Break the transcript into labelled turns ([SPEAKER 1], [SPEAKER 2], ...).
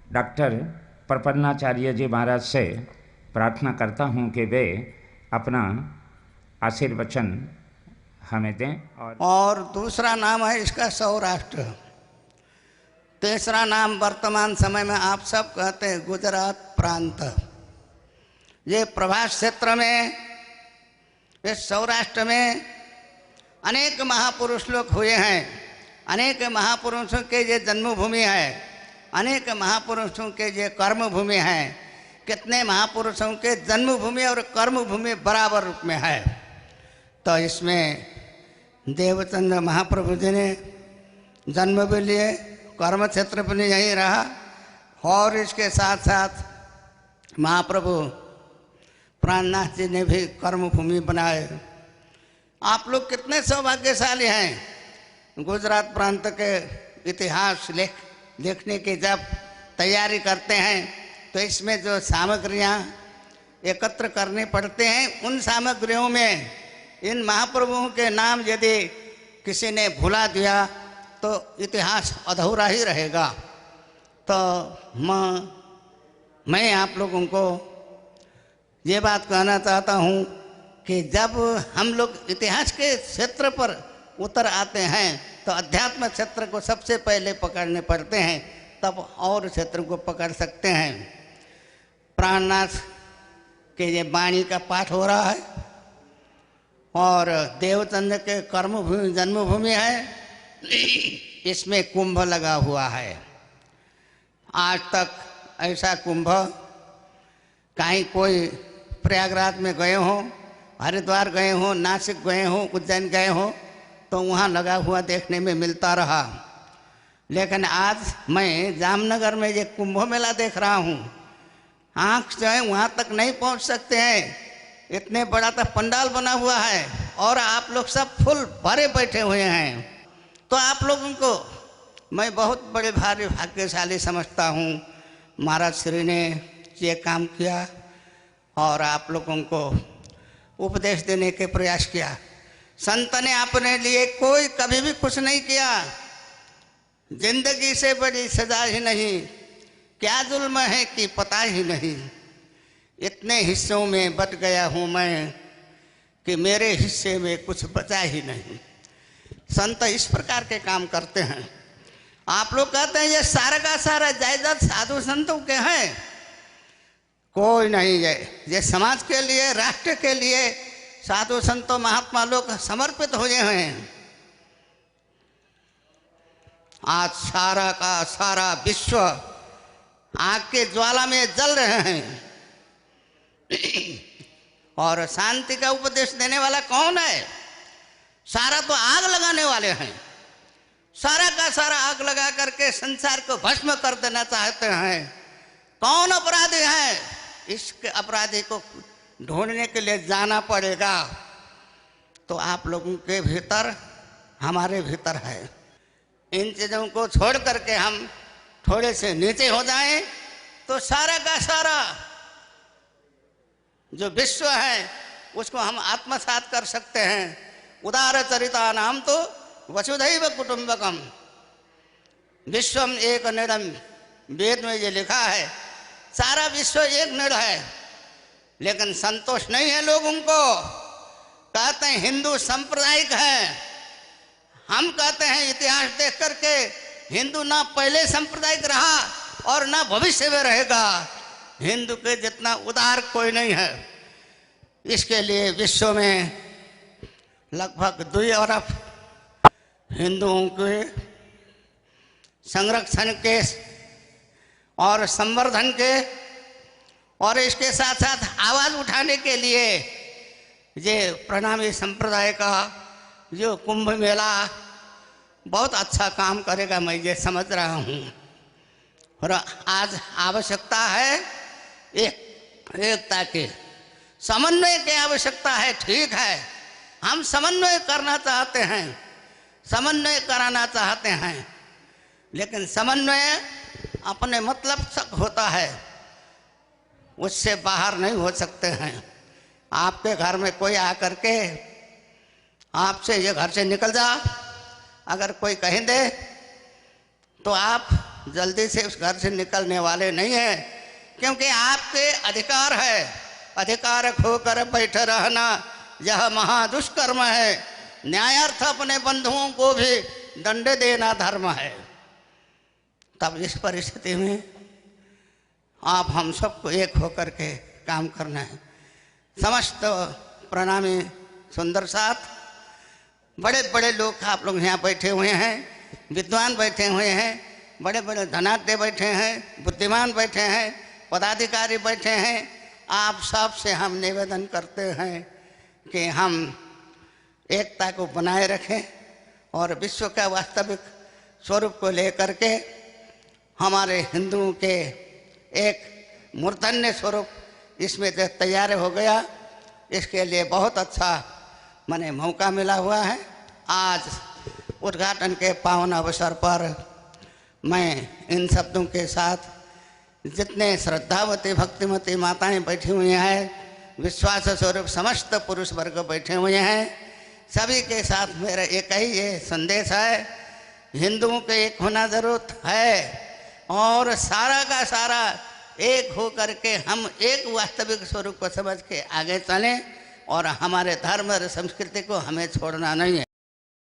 [SPEAKER 1] Doctor Prapannacharya जी महाराज से प्रार्थना करता हूँ कि वे अपना आशीर्वचन हमें दें।
[SPEAKER 2] और दूसरा नाम है इसका सौराष्ट्र। तीसरा नाम वर्तमान समय में आप सब कहते हैं गुजरात प्रांत। ये प्रभास क्षेत्र में, इस सौराष्ट्र में अनेक महापुरुष लोग हुए हैं। अनेक महापुरुषों के ये जन्मभूमि है, अनेक महापुरुषों के ये कर्मभूमि है। कितने महापुरुषों के जन्मभूमि और कर्मभूमि बराबर रूप में है। तो इसमें देवचंद महाप्रभु जी ने जन्म भी लिए, कर्म क्षेत्र भी यहीं रहा, और इसके साथ साथ महाप्रभु प्राणनाथ जी ने भी कर्मभूमि बनाए। आप लोग कितने सौभाग्यशाली हैं। गुजरात प्रांत के इतिहास देखने की जब तैयारी करते हैं तो इसमें जो सामग्रियाँ एकत्र करने पड़ते हैं, उन सामग्रियों में इन महाप्रभुओं के नाम यदि किसी ने भुला दिया तो इतिहास अधूरा ही रहेगा। तो मैं आप लोगों को ये बात कहना चाहता हूँ कि जब हम लोग इतिहास के क्षेत्र पर उतर आते हैं तो अध्यात्म क्षेत्र को सबसे पहले पकड़ने पड़ते हैं, तब और क्षेत्र को पकड़ सकते हैं। प्राणनाथ के ये वाणी का पाठ हो रहा है और देवचंद के कर्मभूमि जन्मभूमि है। इसमें कुंभ लगा हुआ है। आज तक ऐसा कुंभ कहीं कोई प्रयागराज में गए हो, हरिद्वार गए हो, नासिक गए हो, उज्जैन गए हो तो वहाँ लगा हुआ देखने में मिलता रहा। लेकिन आज मैं जामनगर में ये कुंभ मेला देख रहा हूँ। आँख जो है वहाँ तक नहीं पहुँच सकते हैं, इतने बड़ा तो पंडाल बना हुआ है और आप लोग सब फुल भरे बैठे हुए हैं। तो आप लोगों को मैं बहुत बड़े भारी भाग्यशाली समझता हूँ। महाराज श्री ने ये काम किया और आप लोगों को उपदेश देने के प्रयास किया। संत ने अपने लिए कोई कभी भी कुछ नहीं किया। जिंदगी से बड़ी सजा ही नहीं, क्या जुल्म है कि पता ही नहीं। इतने हिस्सों में बट गया हूँ मैं कि मेरे हिस्से में कुछ बचा ही नहीं। संत इस प्रकार के काम करते हैं। आप लोग कहते हैं ये सारा का सारा जायदाद साधु संतों के हैं। कोई नहीं है। ये समाज के लिए, राष्ट्र के लिए साधु संतों महात्मा लोग समर्पित हुए हैं। आज सारा का सारा विश्व आग के ज्वाला में जल रहे हैं। और शांति का उपदेश देने वाला कौन है? सारा तो आग लगाने वाले हैं। सारा का सारा आग लगा करके संसार को भस्म कर देना चाहते हैं। कौन अपराधी है? इस अपराधी को ढूंढने के लिए जाना पड़ेगा। तो आप लोगों के भीतर, हमारे भीतर है। इन चीज़ों को छोड़ करके हम थोड़े से नीचे हो जाएं तो सारा का सारा जो विश्व है उसको हम आत्मसात कर सकते हैं। उदार चरिता नाम तो वसुधैव कुटुंबकम, विश्वम एक निड़म। वेद में ये लिखा है सारा विश्व एक निड़ है। लेकिन संतोष नहीं है लोगों को। कहते हैं हिंदू सांप्रदायिक है। हम कहते हैं इतिहास देख करके हिंदू ना पहले सांप्रदायिक रहा और ना भविष्य में रहेगा। हिंदू के जितना उदार कोई नहीं है। इसके लिए विश्व में लगभग 2 अरब हिंदुओं के संरक्षण के और संवर्धन के और इसके साथ साथ आवाज़ उठाने के लिए ये प्रणामी संप्रदाय का जो कुंभ मेला बहुत अच्छा काम करेगा, मैं ये समझ रहा हूँ। और आज आवश्यकता है एकता की, समन्वय की आवश्यकता है। ठीक है, हम समन्वय करना चाहते हैं, समन्वय कराना चाहते हैं, लेकिन समन्वय अपने मतलब तक होता है, उससे बाहर नहीं हो सकते हैं। आपके घर में कोई आकर के आपसे ये घर से निकल जा अगर कोई कह दे तो आप जल्दी से उस घर से निकलने वाले नहीं हैं, क्योंकि आपके अधिकार है, अधिकार खोकर बैठे रहना यह महादुष्कर्म है। न्यायार्थ अपने बंधुओं को भी दंड देना धर्म है। तब इस परिस्थिति में आप हम सबको एक होकर के काम करना है। समस्त प्रणामी सुंदर साथ, बड़े बड़े लोग आप लोग यहाँ बैठे हुए हैं, विद्वान बैठे हुए हैं, बड़े बड़े धनाढ्य बैठे हैं, बुद्धिमान बैठे हैं, पदाधिकारी बैठे हैं। आप सब से हम निवेदन करते हैं कि हम एकता को बनाए रखें और विश्व का वास्तविक स्वरूप को लेकर के हमारे हिंदुओं के एक मूर्धन्य स्वरूप इसमें तैयार हो गया। इसके लिए बहुत अच्छा माने मौका मिला हुआ है। आज उद्घाटन के पावन अवसर पर मैं इन शब्दों के साथ जितने श्रद्धावती भक्तिमती माताएं बैठी हुई हैं, विश्वास स्वरूप समस्त पुरुष वर्ग बैठे हुए हैं, सभी के साथ मेरा एक ही ये संदेश है, हिंदुओं के एक होना जरूरत है और सारा का सारा एक हो करके हम एक वास्तविक स्वरूप को समझ के आगे चलें और हमारे धर्म और संस्कृति को हमें छोड़ना नहीं है।